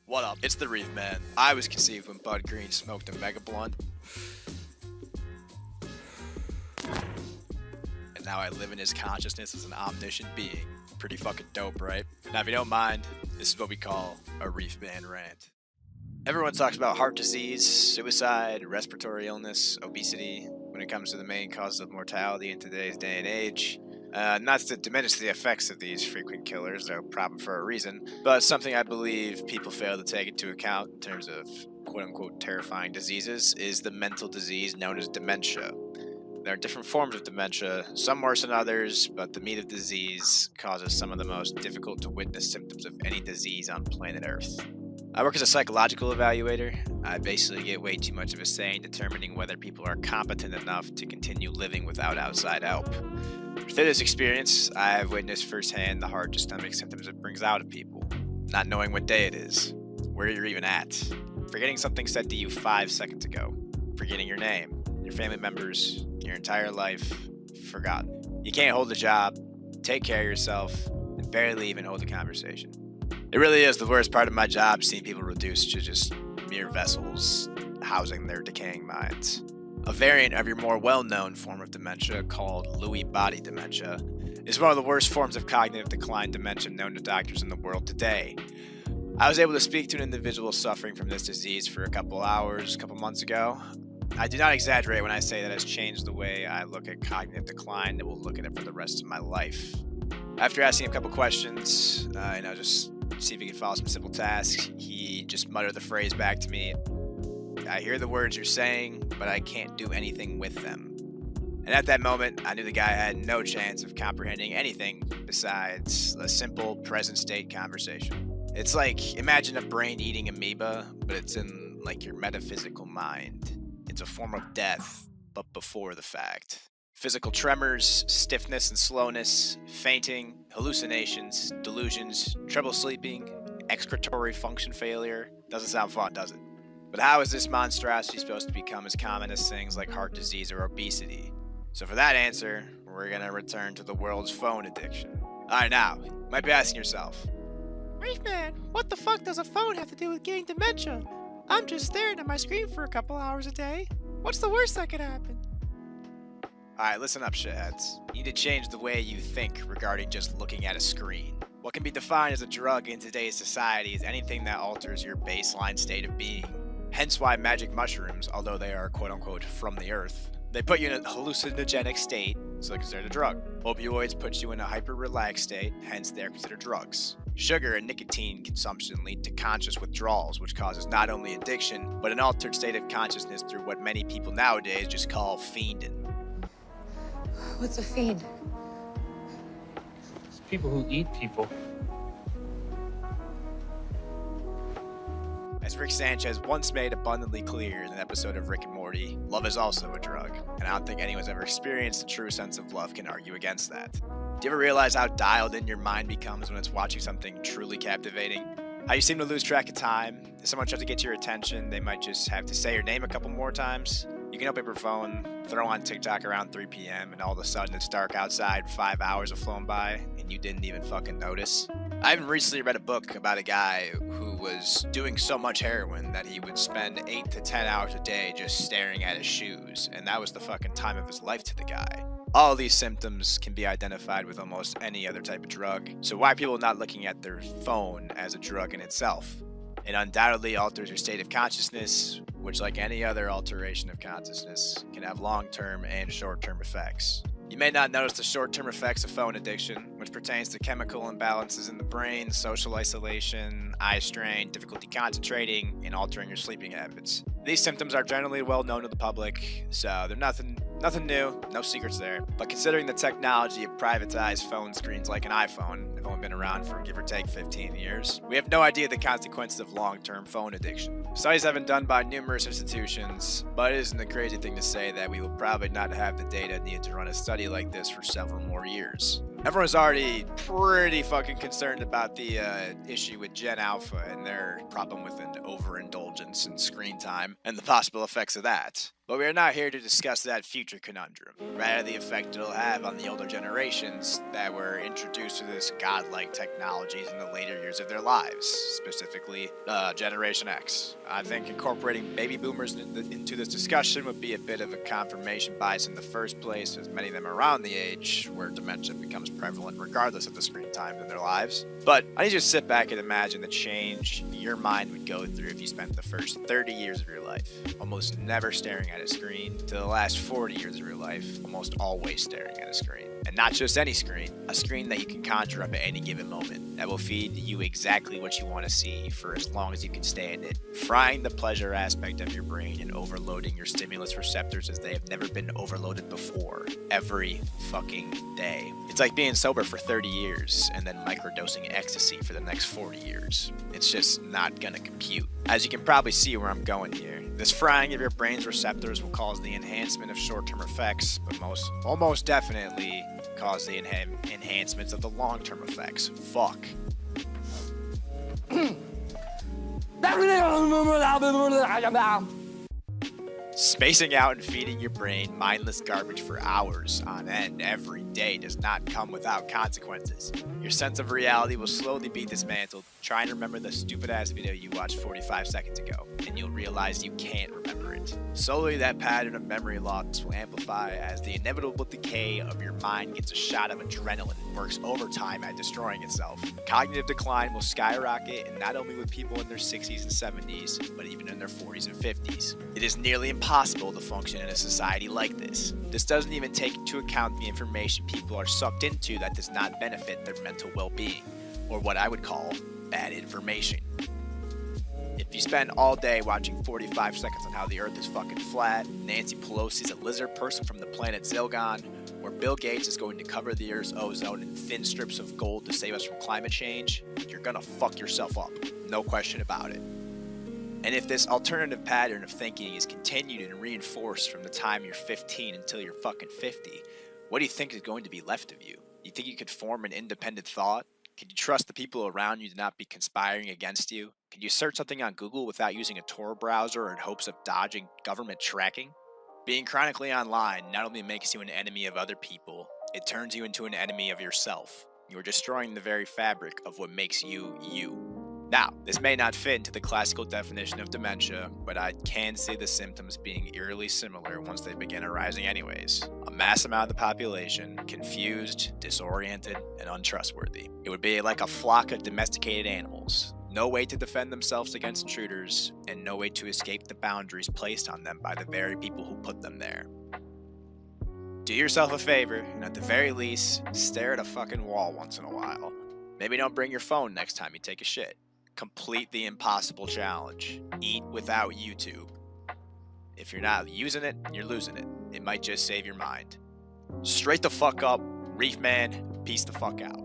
What up? It's the Reef Man. I was conceived when Bud Green smoked a mega blunt. And now I live in his consciousness as an omniscient being. Pretty fucking dope, right? Now, if you don't mind, this is what we call a Reef Man rant. Everyone talks about heart disease, suicide, respiratory illness, obesity when it comes to the main causes of mortality in today's day and age. Not to diminish the effects of these frequent killers, they're a problem for a reason, but something I believe people fail to take into account in terms of quote-unquote terrifying diseases is the mental disease known as dementia. There are different forms of dementia, some worse than others, but the meat of disease causes some of the most difficult to witness symptoms of any disease on planet Earth. I work as a psychological evaluator. I basically get way too much of a say in determining whether people are competent enough to continue living without outside help. Through this experience, I've witnessed firsthand the hard to stomach symptoms it brings out of people. Not knowing what day it is, where you're even at, forgetting something said to you 5 seconds ago, forgetting your name, your family members, your entire life, forgotten. You can't hold a job, take care of yourself, and barely even hold a conversation. It really is the worst part of my job, seeing people reduced to just mere vessels housing their decaying minds. A variant of your more well-known form of dementia, called Lewy body dementia, is one of the worst forms of cognitive decline dementia known to doctors in the world today. I was able to speak to an individual suffering from this disease for a couple hours, a couple months ago. I do not exaggerate when I say that it's changed the way I look at cognitive decline and will look at it for the rest of my life. After asking a couple questions, just see if he could follow some simple tasks, he just muttered the phrase back to me, "I hear the words you're saying, but I can't do anything with them." And at that moment, I knew the guy had no chance of comprehending anything besides a simple present state conversation. It's like, imagine a brain-eating amoeba, but it's in like your metaphysical mind. It's a form of death, but before the fact. Physical tremors, stiffness and slowness, fainting, hallucinations, delusions, trouble sleeping, excretory function failure. Doesn't sound fun, does it? But how is this monstrosity supposed to become as common as things like heart disease or obesity? So for that answer, we're gonna return to the world's phone addiction. Alright, now, you might be asking yourself, "Reef Man, what the fuck does a phone have to do with getting dementia? I'm just staring at my screen for a couple hours a day. What's the worst that could happen?" Alright, listen up, shitheads. You need to change the way you think regarding just looking at a screen. What can be defined as a drug in today's society is anything that alters your baseline state of being. Hence why magic mushrooms, although they are quote-unquote from the earth, they put you in a hallucinogenic state, so they're considered a drug. Opioids put you in a hyper-relaxed state, hence they're considered drugs. Sugar and nicotine consumption lead to conscious withdrawals, which causes not only addiction, but an altered state of consciousness through what many people nowadays just call fiending. What's a fiend? It's people who eat people. As Rick Sanchez once made abundantly clear in an episode of Rick and Morty, love is also a drug, and I don't think anyone's ever experienced a true sense of love can argue against that. Do you ever realize how dialed in your mind becomes when it's watching something truly captivating? How you seem to lose track of time? If someone tries to get your attention, they might just have to say your name a couple more times. You can open up your phone, throw on TikTok around 3 p.m., and all of a sudden it's dark outside, 5 hours have flown by, and you didn't even fucking notice. I even recently read a book about a guy who was doing so much heroin that he would spend 8 to 10 hours a day just staring at his shoes, and that was the fucking time of his life to the guy. All of these symptoms can be identified with almost any other type of drug, so why are people not looking at their phone as a drug in itself? It undoubtedly alters your state of consciousness, which, like any other alteration of consciousness, can have long-term and short-term effects. You may not notice the short-term effects of phone addiction, which pertains to chemical imbalances in the brain, social isolation, eye strain, difficulty concentrating, and altering your sleeping habits. These symptoms are generally well known to the public, so they're nothing new, no secrets there. But considering the technology of privatized phone screens like an iPhone have only been around for give or take 15 years, we have no idea the consequences of long-term phone addiction. Studies have been done by numerous institutions, but it isn't a crazy thing to say that we will probably not have the data needed to run a study like this for several more years. Everyone's already pretty fucking concerned about the issue with Gen Alpha and their problem with an overindulgence in screen time and the possible effects of that. But we are not here to discuss that future conundrum, rather the effect it'll have on the older generations that were introduced to this godlike technologies in the later years of their lives, specifically Generation X. I think incorporating baby boomers into this discussion would be a bit of a confirmation bias in the first place, as many of them are around the age where dementia becomes prevalent regardless of the screen time in their lives. But I need you to sit back and imagine the change your mind would go through if you spent the first 30 years of your life almost never staring at a screen to the last 40 years of your life almost always staring at a screen. And not just any screen, a screen that you can conjure up at any given moment that will feed you exactly what you want to see for as long as you can stand it, frying the pleasure aspect of your brain and overloading your stimulus receptors as they have never been overloaded before, every fucking day. It's like being sober for 30 years and then microdosing ecstasy for the next 40 years. It's just not gonna compute. As you can probably see where I'm going here, this frying of your brain's receptors will cause the enhancement of short-term effects, but almost definitely cause the enhancements of the long-term effects. Fuck. Spacing out and feeding your brain mindless garbage for hours on end every day does not come without consequences. Your sense of reality will slowly be dismantled. Try and remember the stupid ass video you watched 45 seconds ago, and you'll realize you can't remember it. Slowly, that pattern of memory loss will amplify as the inevitable decay of your mind gets a shot of adrenaline and works overtime at destroying itself. Cognitive decline will skyrocket, and not only with people in their 60s and 70s, but even in their 40s and 50s. It is nearly impossible to function in a society like this. This doesn't even take into account the information people are sucked into that does not benefit their mental well-being, or what I would call bad information. If you spend all day watching 45 seconds on how the earth is fucking flat, Nancy Pelosi's a lizard person from the planet Zilgon, or Bill Gates is going to cover the earth's ozone in thin strips of gold to save us from climate change, you're gonna fuck yourself up. No question about it. And if this alternative pattern of thinking is continued and reinforced from the time you're 15 until you're fucking 50, what do you think is going to be left of you? You think you could form an independent thought? Can you trust the people around you to not be conspiring against you? Can you search something on Google without using a Tor browser in hopes of dodging government tracking? Being chronically online not only makes you an enemy of other people, it turns you into an enemy of yourself. You are destroying the very fabric of what makes you, you. Now, this may not fit into the classical definition of dementia, but I can see the symptoms being eerily similar once they begin arising anyways. A mass amount of the population, confused, disoriented, and untrustworthy. It would be like a flock of domesticated animals. No way to defend themselves against intruders, and no way to escape the boundaries placed on them by the very people who put them there. Do yourself a favor, and at the very least, stare at a fucking wall once in a while. Maybe don't bring your phone next time you take a shit. Complete the impossible challenge. Eat without YouTube. If you're not using it, you're losing it. It might just save your mind. Straight the fuck up, Reef Man, peace the fuck out.